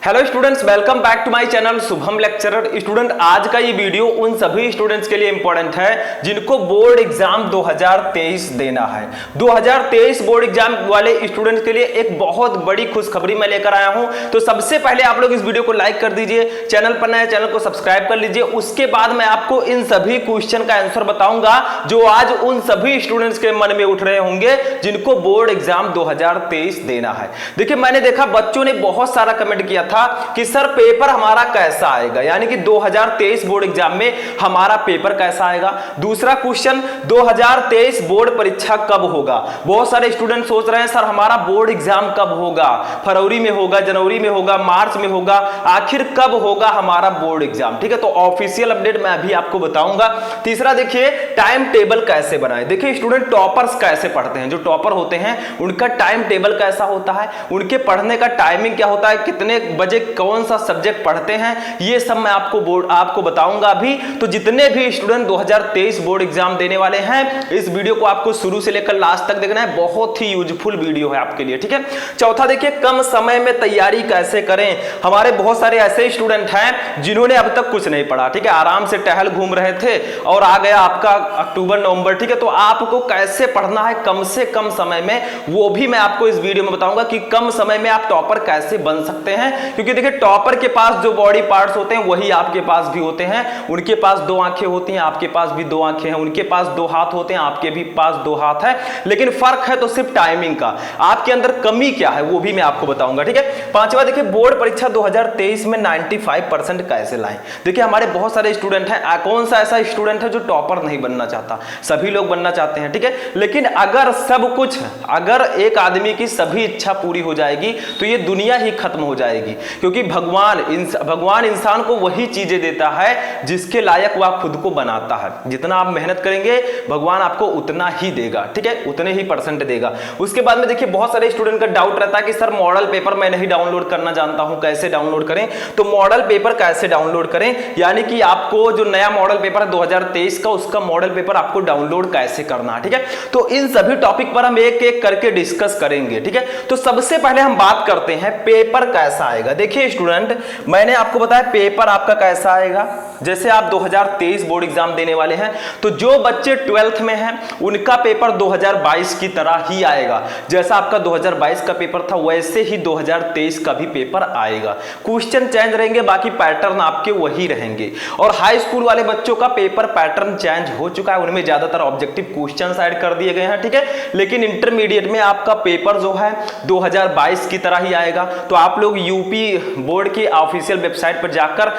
Hello students, welcome back to my channel Shubham lecturer. Student, आज का ये वीडियो उन सभी स्टूडेंट्स के लिए इंपॉर्टेंट है जिनको बोर्ड एग्जाम 2023 देना है। 2023 बोर्ड एग्जाम वाले स्टूडेंट्स के लिए एक बहुत बड़ी खुशखबरी मैं लेकर आया हूं। तो सबसे पहले आप लोग इस वीडियो को लाइक कर दीजिए, चैनल पर नए चैनल को सब्सक्राइब कर लीजिए। उसके बाद मैं आपको इन सभी क्वेश्चन का आंसर बताऊंगा जो आज उन सभी स्टूडेंट्स के मन में उठ रहे होंगे जिनको बोर्ड एग्जाम 2023 देना है। देखिए, मैंने देखा बच्चों ने बहुत सारा कमेंट किया था कि सर पेपर हमारा कैसा आएगा, यानी कि 2023 बोर्ड एग्जाम में हमारा पेपर कैसा आएगा। दूसरा क्वेश्चन, 2023 बोर्ड परीक्षा कब होगा। बहुत सारे स्टूडेंट सोच रहे हैं सर हमारा बोर्ड एग्जाम कब होगा, फरवरी में होगा, जनवरी में होगा, मार्च में होगा, आखिर कब होगा हमारा बोर्ड एग्जाम। ठीक है, तो ऑफिशियल अपडेट मैं अभी आपको बताऊंगा। तीसरा देखिए, टाइम टेबल कैसे बनाए। देखिए स्टूडेंट, टॉपर्स कैसे पढ़ते हैं, जो टॉपर होते हैं उनका टाइम टेबल कैसा होता है, उनके पढ़ने का टाइमिंग क्या होता है, कितने बजे कौन सा सब्जेक्ट पढ़ते हैं, ये सब मैं आपको बताऊंगा अभी। तो जितने भी स्टूडेंट 2023 बोर्ड एग्जाम देने वाले हैं, इस वीडियो को आपको शुरू से लेकर लास्ट तक देखना है, बहुत ही यूजफुल वीडियो है आपके लिए। ठीक है, चौथा देखिए, कम समय में तैयारी कैसे करें। हमारे बहुत सारे ऐसे स्टूडेंट हैं जिन्होंने अब तक कुछ नहीं पढ़ा, ठीक है, आराम से टहल घूम रहे थे और आ गया आपका अक्टूबर नवंबर। ठीक है, तो आपको कैसे पढ़ना है कम से कम समय में, वो भी मैं आपको इस वीडियो में बताऊंगा कि कम समय में आप टॉपर कैसे बन सकते हैं। क्योंकि देखिए, टॉपर के पास जो बॉडी पार्ट्स होते हैं वही आपके पास भी होते हैं। उनके पास 2 आंखें होती हैं, आपके पास भी 2 आंखें हैं। उनके पास 2 हाथ होते हैं, आपके भी पास 2 हाथ है, लेकिन फर्क है तो सिर्फ टाइमिंग का। आपके अंदर कमी क्या है वो भी मैं आपको बताऊंगा। ठीक है, पांचवा देखिए, बोर्ड परीक्षा 2023 में 95% कैसे लाएं। देखिए, हमारे बहुत सारे स्टूडेंट हैं, कौन सा ऐसा स्टूडेंट है जो टॉपर नहीं बनना चाहता, सभी लोग बनना चाहते हैं। ठीक है, लेकिन अगर सब कुछ, अगर एक आदमी की सभी इच्छा पूरी हो जाएगी तो ये दुनिया ही खत्म हो जाएगी। क्योंकि भगवान इंसान को वही चीजें देता है जिसके लायक वह खुद को बनाता है। जितना आप मेहनत करेंगे भगवान आपको उतना ही देगा। ठीक है, उतने ही परसेंट देगा। उसके बाद में देखिए, बहुत सारे स्टूडेंट का डाउट रहता है कि सर मॉडल पेपर मैं नहीं डाउनलोड करना जानता हूं, कैसे डाउनलोड करें। तो मॉडल पेपर कैसे डाउनलोड करें, यानी कि आपको जो नया मॉडल पेपर है 2023 का, उसका मॉडल पेपर आपको डाउनलोड कैसे करना है। ठीक है, तो इन सभी टॉपिक पर हम एक एक करके डिस्कस करेंगे। ठीक है, तो सबसे पहले हम बात करते हैं पेपर कैसा आएगा। देखिए स्टूडेंट, मैंने आपको बताया पेपर आपका कैसा आएगा। जैसे आप 2023 बोर्ड एग्जाम देने वाले हैं तो जो बच्चे 12th में हैं उनका पेपर 2022 की तरह ही आएगा। जैसा आपका 2022 का पेपर था वैसे ही 2023 का भी पेपर आएगा। क्वेश्चन चेंज रहेंगे, बाकी पैटर्न आपके वही रहेंगे। और हाई स्कूल वाले बच्चों का पेपर पैटर्न चेंज हो चुका है, उनमें ज्यादातर ऑब्जेक्टिव क्वेश्चन ऐड कर दिए गए हैं। ठीक है, लेकिन इंटरमीडिएट में आपका पेपर जो है 2022 की तरह ही आएगा। तो आप लोग यूपी बोर्ड की ऑफिशियल वेबसाइट पर जाकर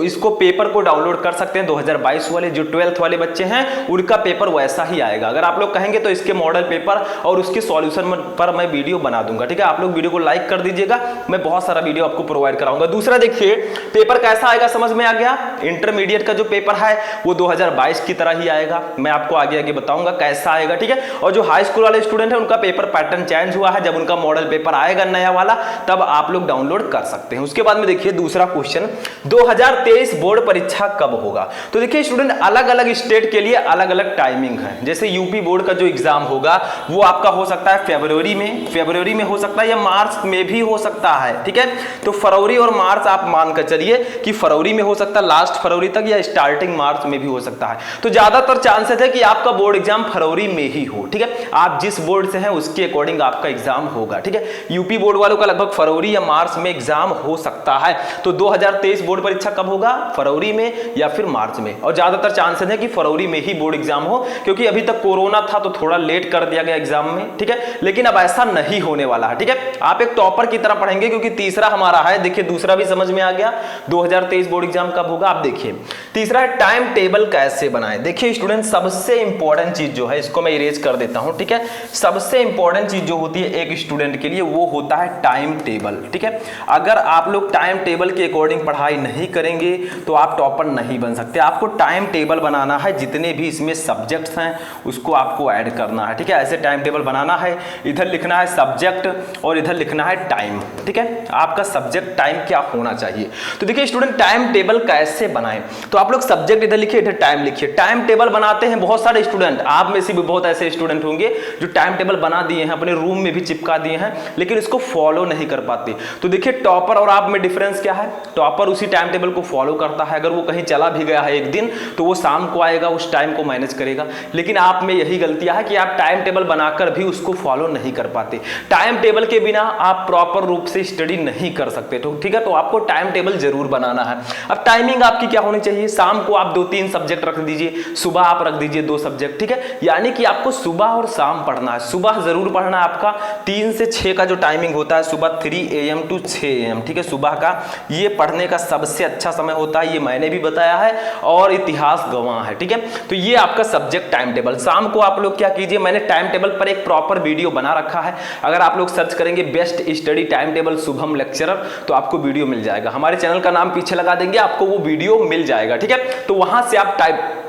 इसको पेपर को डाउनलोड कर सकते हैं। 2022 वाले जो 12th वाले बच्चे हैं उनका पेपर वैसा ही आएगा। अगर आप लोग कहेंगे तो इसके मॉडल पेपर और उसके सॉल्यूशन पर मैं वीडियो बना दूंगा। ठीक है, आप लोग वीडियो को लाइक कर दीजिएगा, मैं बहुत सारा वीडियो आपको प्रोवाइड कराऊंगा। दूसरा देखिए, पेपर कैसा आएगा समझ में आ गया। इंटरमीडिएट का जो पेपर है वो 2022 की तरह ही आएगा, मैं आपको आगे आगे बताऊंगा कैसा आएगा। ठीक है, और जो हाई स्कूल वाले स्टूडेंट है उनका पेपर पैटर्न चेंज हुआ है, जब उनका मॉडल पेपर आएगा नया वाला तब आप लोग डाउनलोड कर सकते हैं। उसके बाद में देखिए दूसरा क्वेश्चन, 2023 बोर्ड परीक्षा कब होगा। तो देखिए स्टूडेंट, अलग अलग स्टेट के लिए अलग अलग टाइमिंग है। जैसे यूपी बोर्ड का जो एग्जाम होगा वो आपका हो सकता है फरवरी में हो सकता है या मार्च में भी हो सकता है। ठीक है, तो फरवरी और मार्च आप मानकर चलिए कि फरवरी में हो सकता है, लास्ट फरवरी तक, या स्टार्टिंग मार्च में भी हो सकता है। तो ज्यादातर चांसेस है कि आपका बोर्ड एग्जाम फरवरी में ही हो। ठीक है, आप जिस बोर्ड से हैं उसके अकॉर्डिंग आपका एग्जाम होगा। ठीक है, यूपी बोर्ड वालों का लगभग फरवरी या मार्च में एग्जाम हो सकता है। तो 2023 बोर्ड परीक्षा कब होगा, फरवरी में या फिर मार्च में। और ज्यादातर चांसेस है कि फरवरी में ही बोर्ड एग्जाम हो, क्योंकि अभी तक कोरोना था तो थोड़ा लेट कर दिया गया एग्जाम में। ठीक है, लेकिन अब ऐसा नहीं होने वाला है। ठीक है, आप एक टॉपर की तरह पढ़ेंगे, क्योंकि तीसरा हमारा है। देखिए दूसरा भी समझ में आ गया, 2023 बोर्ड एग्जाम कब होगा। आप देखिए तीसरा है टाइम टेबल कैसे बनाए। देखिए स्टूडेंट, सबसे इंपॉर्टेंट चीज जो है, इसको मैं इरेज कर देता हूं। ठीक है, सबसे इंपॉर्टेंट चीज जो होती है एक स्टूडेंट के लिए वो होता है टाइम टेबल। ठीक है, अगर आप लोग टाइम टेबल के अकॉर्डिंग पढ़ाई नहीं करेंगे तो आप टॉपर नहीं बन सकते। आपको टाइम टेबल बनाना है, जितने भी इसमें सब्जेक्ट्स हैं उसको आपको ऐड करना है, ठीक है। ऐसे टाइम टेबल बनाना है, इधर लिखना है सब्जेक्ट और इधर लिखना है टाइम, ठीक है। आपका सब्जेक्ट टाइम क्या होना चाहिए। तो देखिए स्टूडेंट, टाइम टेबल कैसे बनाएं, तो आप लोग सब्जेक्ट इधर लिखिए, इधर टाइम लिखिए। टाइम टेबल बनाते हैं बहुत सारे स्टूडेंट, आप में से भी बहुत ऐसे स्टूडेंट होंगे जो टाइम टेबल बना दिए हैं, अपने रूम में भी चिपका दिए हैं, लेकिन इसको फॉलो नहीं कर पाते। तो देखिए टॉपर और आप में डिफरेंस क्या है। टॉपर उसी टाइम टेबल को फॉलो करता है, अगर वो कहीं चला भी गया है एक दिन तो वो शाम को आएगा, उस टाइम को मैनेज करेगा। लेकिन आप में यही गलतियां है कि आप टाइम टेबल बनाकर भी उसको फॉलो नहीं कर पाते। टाइम टेबल के बिना आप प्रॉपर रूप से स्टडी नहीं कर सकते, तो ठीक है। तो आपको टाइम टेबल जरूर बनाना है। अब टाइमिंग आपकी क्या होनी चाहिए, शाम को आप 2-3 सब्जेक्ट रख दीजिए, सुबह आप रख दीजिए 2 सब्जेक्ट, ठीक है। यानी कि आपको सुबह और शाम पढ़ना है। सुबह जरूर पढ़ना है, आपका 3 से 6 का जो टाइमिंग होता है, सुबह 3 AM to 6 AM, ठीक है। सुबह का ये पढ़ने का सबसे अच्छा समय होता है, ये मैंने भी बताया है और इतिहास गवाह है, ठीक है। तो ये आपका सब्जेक्ट टाइम टेबल। शाम को आप लोग क्या कीजिए, मैंने टाइम टेबल पर एक प्रॉपर वीडियो बना रखा है, अगर आप लोग सर्च करेंगे best study time table Shubham lecturer तो आपको वीडियो मिल जाएगा। हमारे चैनल का नाम पीछे लगा देंगे, आपको वो वीडियो मिल जाएगा, ठीक है। तो वहां से आप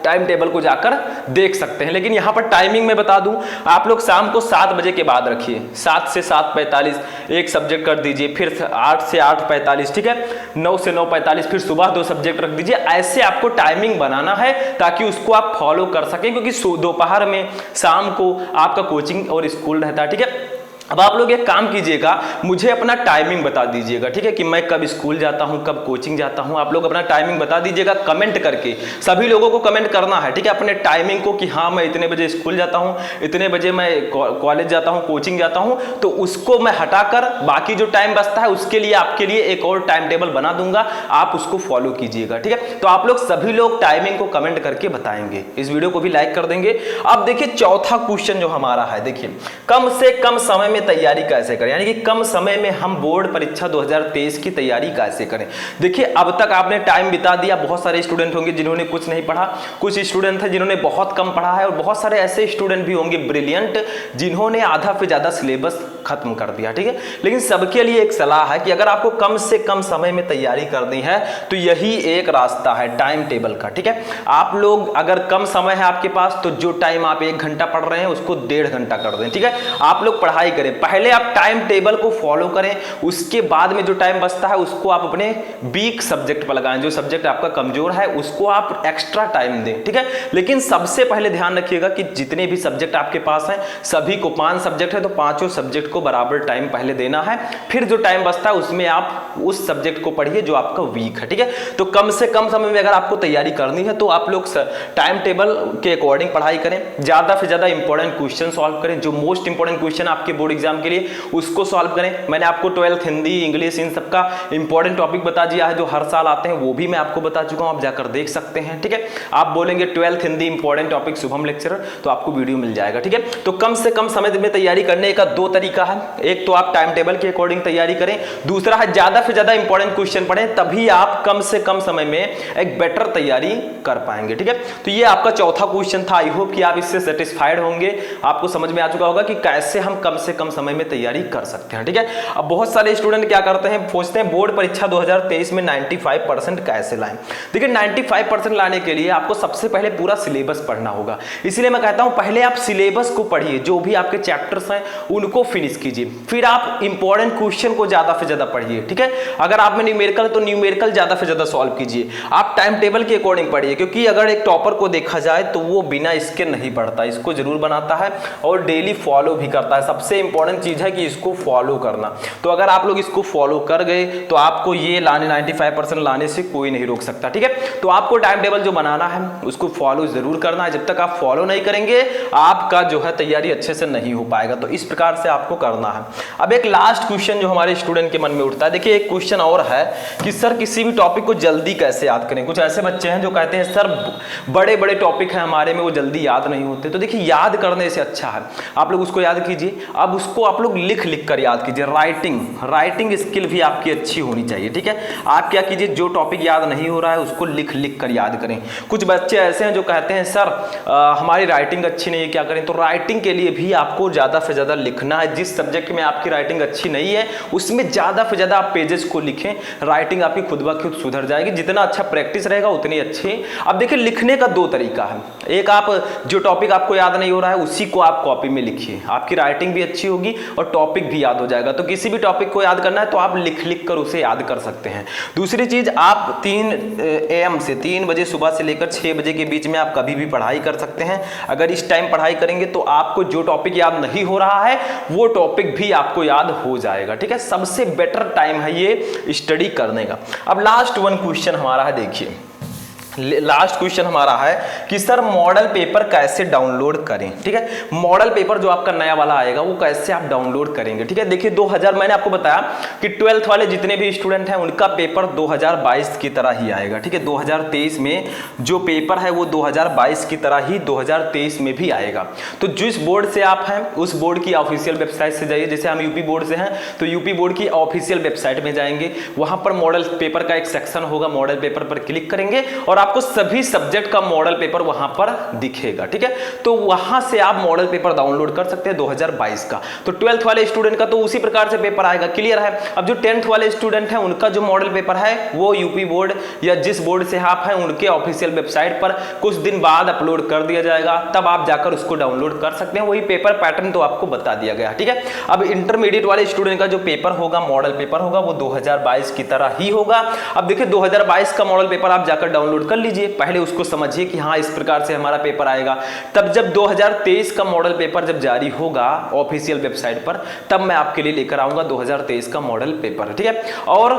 टाइम टेबल को जाकर देख सकते हैं। लेकिन यहां पर टाइमिंग में बता दूं, आप लोग शाम को 7 बजे के बाद रखिए, 7 से 7:45 एक सब्जेक्ट कर दीजिए, फिर 8 से 8:45, ठीक है, 9 से 9:45 फिर सुबह 2 सब्जेक्ट रख दीजिए। ऐसे आपको टाइमिंग बनाना है ताकि उसको आप फॉलो कर सकें, क्योंकि दोपहर में, शाम को आपका कोचिंग और स्कूल रहता है, ठीक है। अब आप लोग एक काम कीजिएगा, मुझे अपना टाइमिंग बता दीजिएगा, ठीक है, कि मैं कब स्कूल जाता हूं, कब कोचिंग जाता हूं। आप लोग अपना टाइमिंग बता दीजिएगा कमेंट करके, सभी लोगों को कमेंट करना है, ठीक है, अपने टाइमिंग को कि हाँ मैं इतने बजे स्कूल जाता हूं, इतने बजे मैं कॉलेज जाता हूं, कोचिंग जाता हूं। तो उसको मैं हटाकर बाकी जो टाइम बचता है उसके लिए आपके लिए एक और टाइम टेबल बना दूंगा, आप उसको फॉलो कीजिएगा, ठीक है। तो आप लोग सभी लोग टाइमिंग को कमेंट करके बताएंगे, इस वीडियो को भी लाइक कर देंगे। अब देखिए चौथा क्वेश्चन जो हमारा है, देखिए कम से कम समय में तैयारी कैसे करें, यानी कि कम समय में हम बोर्ड परीक्षा 2023 की तैयारी कैसे करें। देखिए अब तक आपने टाइम बिता दिया, बहुत सारे स्टूडेंट होंगे जिन्होंने कुछ नहीं पढ़ा, कुछ स्टूडेंट हैं जिन्होंने बहुत कम पढ़ा है, और बहुत सारे ऐसे स्टूडेंट भी होंगे ब्रिलियंट जिन्होंने आधा से ज्यादा सिलेबस खत्म कर दिया, ठीक है। लेकिन सबके लिए एक सलाह है कि अगर आपको कम से कम समय में तैयारी करनी है तो यही एक रास्ता है टाइम टेबल का, ठीक है। आप लोग अगर कम समय है आपके पास तो जो टाइम आप 1 घंटा पढ़ रहे हैं उसको 1.5 घंटा कर दें, ठीक है। आप लोग पढ़ाई करें, पहले आप टाइम टेबल को फॉलो करें, उसके बाद में जो टाइम बचता है उसको आप अपने वीक सब्जेक्ट पर लगाएं, जो सब्जेक्ट आपका कमजोर है उसको आप एक्स्ट्रा टाइम दें, ठीक है। लेकिन सबसे पहले ध्यान रखिएगा कि जितने भी सब्जेक्ट आपके पास हैं, सभी को 5 सब्जेक्ट है तो 5 सब्जेक्ट को बराबर टाइम पहले देना है, फिर जो टाइम बचता है उसमें आप उस सब्जेक्ट को पढ़िए जो आपका वीक है, ठीक है। तो कम से कम समय में अगर आपको तैयारी करनी है तो आप लोग टाइम टेबल के अकॉर्डिंग पढ़ाई करें, ज्यादा से ज्यादा इंपॉर्टेंट क्वेश्चन सॉल्व करें, जो मोस्ट इंपॉर्टेंट क्वेश्चन आपके बोर्ड एग्जाम के लिए उसको सॉल्व करें। मैंने आपको 12th हिंदी, इंग्लिश, इन सबका इंपॉर्टेंट टॉपिक बता दिया है जो हर साल आते हैं, वो भी मैं आपको बता चुका हूं, आप जाकर देख सकते हैं, ठीक है। आप बोलेंगे 12th Hindi important topic Shubham lecturer तो आपको वीडियो मिल जाएगा, ठीक है। तो कम से कम समय में तैयारी करने का 2 तरीका है, एक तो आप टाइम टेबल के अकॉर्डिंग तैयारी करें, दूसरा है ज्यादा से ज्यादा इंपॉर्टेंट क्वेश्चन पढ़ें, तभी आप कम से कम समय में एक बेटर तैयारी कर पाएंगे, ठीक है। तो ये आपका चौथा क्वेश्चन था, आई होप कि आप इससे सेटिस्फाइड होंगे, आपको समझ में आ चुका होगा कि कैसे हम कम से कम समय में तैयारी कर सकते हैं, ठीक है। अब बहुत सारे स्टूडेंट क्या करते हैं, पूछते हैं बोर्ड परीक्षा 2023 में 95% कैसे लाएं। देखिए 95% लाने के लिए आपको सबसे पहले पूरा सिलेबस पढ़ना होगा, इसलिए मैं कहता हूं पहले आप सिलेबस को पढ़िए, जो भी आपके चैप्टर्स हैं उनको फिनिश कीजिए, फिर आप इंपॉर्टेंट क्वेश्चन को ज्यादा से ज्यादा पढ़िए, ठीक है। अगर आप में न्यूमेरिकल तो न्यूमेरिकल ज्यादा से ज्यादा सॉल्व कीजिए, आप टाइम टेबल के अकॉर्डिंग पढ़िए, क्योंकि अगर एक टॉपर को देखा जाए तो वो बिना इसके नहीं पढ़ता, इसको जरूर बनाता है और डेली फॉलो भी करता है। सबसे इंपॉर्टेंट चीज है कि इसको फॉलो करना, तो अगर आप लोग इसको फॉलो कर गए तो आपको ये लाने 95% लाने से कोई नहीं रोक सकता, ठीक है। तो आपको टाइम टेबल जो बनाना है उसको फॉलो जरूर करना है, जब तक आप फॉलो नहीं करेंगे आपका जो है तैयारी अच्छे से नहीं हो पाएगा, तो इस प्रकार से आपको करना है। अब एक लास्ट क्वेश्चन जो हमारे स्टूडेंट के मन में उठता है, देखिए एक क्वेश्चन और है कि सर किसी भी टॉपिक को जल्दी कैसे याद करें। कुछ ऐसे बच्चे हैं जो कहते हैं सर बड़े बड़े टॉपिक है हमारे में वो जल्दी याद नहीं होते, तो देखिए याद करने से अच्छा है आप लोग उसको याद कीजिए। अब उसको आप लोग लिख लिख कर याद कीजिए। राइटिंग स्किल भी आपकी अच्छी होनी चाहिए, ठीक है। आप क्या कीजिए, जो टॉपिक याद नहीं हो रहा है उसको लिख लिख कर याद करें। कुछ बच्चे ऐसे हैं जो कहते हैं सर हमारी राइटिंग अच्छी नहीं है, क्या करें? तो राइटिंग के लिए भी आपको ज़्यादा से ज़्यादा लिखना है। जिस सब्जेक्ट में आपकी राइटिंग अच्छी नहीं है उसमें ज़्यादा से ज़्यादा आप पेजेस को लिखें, राइटिंग आपकी खुद ब खुद सुधर जाएगी। जितना अच्छा प्रैक्टिस रहेगा उतनी अच्छी। अब देखिए लिखने का दो तरीका है। एक, आप जो टॉपिक आपको याद नहीं हो रहा है उसी को आप कॉपी में लिखिए, आपकी राइटिंग भी अच्छी होगी और टॉपिक भी याद हो जाएगा। तो किसी भी टॉपिक को याद करना है तो आप लिख लिख कर उसे याद कर सकते हैं। दूसरी चीज, आप 3 AM से 3 बजे सुबह से लेकर 6 बजे के बीच में आप कभी भी पढ़ाई कर सकते हैं। अगर इस टाइम पढ़ाई करेंगे तो आपको जो टॉपिक याद नहीं हो रहा है वो टॉपिक भी आपको याद हो जाएगा, ठीक है। सबसे बेटर टाइम है ये स्टडी करने का। अब लास्ट वन क्वेश्चन हमारा है, देखिए लास्ट क्वेश्चन हमारा है कि सर मॉडल पेपर कैसे डाउनलोड करें, ठीक है। मॉडल पेपर जो आपका नया वाला आएगा वो कैसे आप डाउनलोड करेंगे, ठीक है। देखिए 2000 मैंने आपको बताया कि 12th वाले जितने भी स्टूडेंट हैं उनका पेपर 2022 की तरह ही आएगा, ठीक है। 2023 में जो पेपर है वो 2022 की तरह ही 2023 में भी आएगा। तो जिस बोर्ड से आप हैं उस बोर्ड की ऑफिशियल वेबसाइट से जाइए। जैसे हम यूपी बोर्ड से हैं तो यूपी बोर्ड की ऑफिशियल वेबसाइट में जाएंगे, वहां पर मॉडल पेपर का एक सेक्शन होगा, मॉडल पेपर पर क्लिक करेंगे और आपको सभी सब्जेक्ट का मॉडल पेपर वहां पर दिखेगा, ठीक है। तो वहां से आप मॉडल पेपर डाउनलोड कर सकते हैं 2022 का। तो 12th वाले स्टूडेंट का तो उसी प्रकार से पेपर आएगा, क्लियर है। अब जो 10th वाले स्टूडेंट हैं उनका जो मॉडल पेपर है वो यूपी बोर्ड या जिस बोर्ड से आप हैं उनके ऑफिशियल वेबसाइट पर कुछ दिन बाद अपलोड कर दिया जाएगा, तब आप जाकर उसको डाउनलोड कर सकते हैं। वही पेपर पैटर्न तो आपको बता दिया गया, ठीक है। अब इंटरमीडिएट वाले स्टूडेंट का जो पेपर होगा, मॉडल पेपर होगा, वो 2022 की तरह ही होगा। अब देखिए 2022 का मॉडल पेपर आप जाकर डाउनलोड कर लीजिए, पहले उसको समझिए कि हाँ इस प्रकार से हमारा पेपर आएगा। तब जब 2023 का मॉडल पेपर जब जारी होगा ऑफिशियल वेबसाइट पर, तब मैं आपके लिए लेकर आऊंगा 2023 का मॉडल पेपर, ठीक है। और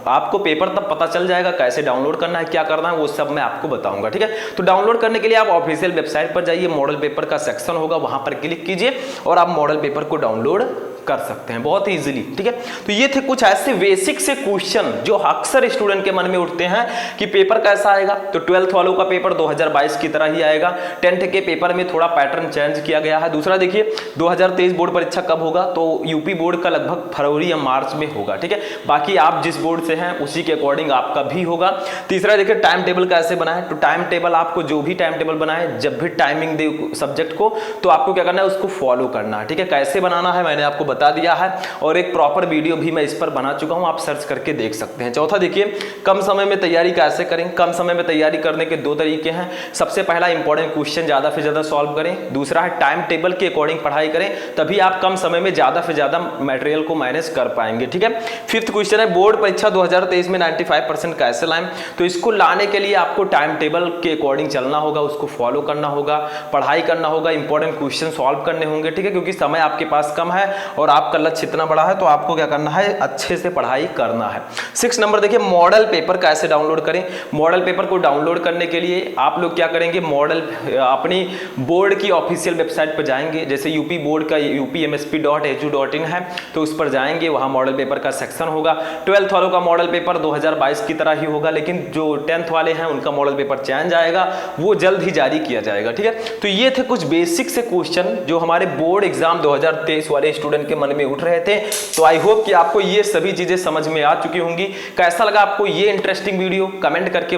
आपको पेपर तब पता चल जाएगा कैसे डाउनलोड करना है, क्या करना है, वो सब मैं आपको बताऊंगा, ठीक है। तो डाउनलोड करने के लिए आप ऑफिशियल वेबसाइट पर जाइए, मॉडल पेपर का सेक्शन होगा, वहां पर क्लिक कीजिए और आप मॉडल पेपर को डाउनलोड कर सकते हैं बहुत ही इजीली, ठीक है। तो ये थे कुछ ऐसे बेसिक से क्वेश्चन जो अक्सर स्टूडेंट के मन में उठते हैं कि पेपर कैसा आएगा। तो 12th वालों का पेपर 2022 की तरह ही आएगा। 10th के पेपर में थोड़ा पैटर्न चेंज किया गया है। दूसरा देखिए 2023 बोर्ड परीक्षा कब होगा, तो यूपी बोर्ड का लगभग फरवरी या मार्च में होगा, ठीक है। बाकी आप जिस बोर्ड से हैं उसी के अकॉर्डिंग आपका भी होगा। तीसरा देखिए टाइम टेबल कैसे बनाए। तो टाइम टेबल आपको जो भी टाइम टेबल बनाए, जब भी टाइमिंग दे सब्जेक्ट को, तो आपको क्या करना है, उसको फॉलो करना है, ठीक है। कैसे बनाना है मैंने आपको बता दिया है और एक प्रॉपर वीडियो भी मैं इस पर बना चुका हूं, आप सर्च करके देख सकते हैं। चौथा देखिए कम समय में तैयारी कैसे करें। कम समय में तैयारी करने के दो तरीके हैं। सबसे पहला इंपॉर्टेंट क्वेश्चन ज्यादा से ज्यादा सॉल्व करें, दूसरा है टाइम टेबल के अकॉर्डिंग पढ़ाई करें, तभी आप कम समय में ज्यादा से ज्यादा मटेरियल को मैनेज कर पाएंगे, ठीक है। फिफ्थ क्वेश्चन है बोर्ड परीक्षा 2023 में 95% कैसे लाएं। तो इसको लाने के लिए आपको टाइम टेबल के अकॉर्डिंग चलना होगा, उसको फॉलो करना होगा, पढ़ाई करना होगा, इंपॉर्टेंट क्वेश्चन सॉल्व करने होंगे, ठीक है। क्योंकि समय आपके पास कम है और आपका लक्ष्य इतना बड़ा है, तो आपको क्या करना है, अच्छे से पढ़ाई करना है। 6 नंबर देखिए मॉडल पेपर कैसे डाउनलोड करें। मॉडल पेपर को डाउनलोड करने के लिए आप लोग क्या करेंगे, मॉडल अपनी बोर्ड की ऑफिशियल वेबसाइट पर जाएंगे। जैसे यूपी बोर्ड का upmsp.edu.in है, तो उस पर जाएंगे, वहां मॉडल पेपर का सेक्शन होगा। 12th वालों का मॉडल पेपर 2022 की तरह ही होगा, लेकिन जो 10th वाले हैं उनका मॉडल पेपर चेंज आएगा, वो जल्द ही जारी किया जाएगा, ठीक है। तो ये थे कुछ बेसिक से क्वेश्चन जो हमारे बोर्ड एग्जाम 2023 वाले स्टूडेंट के मन में उठ रहे थे। तो आई होप कि आपको ये सभी चीजें समझ में आ चुकी होंगी। कैसा लगा आपको ये इंटरेस्टिंग वीडियो, कमेंट करके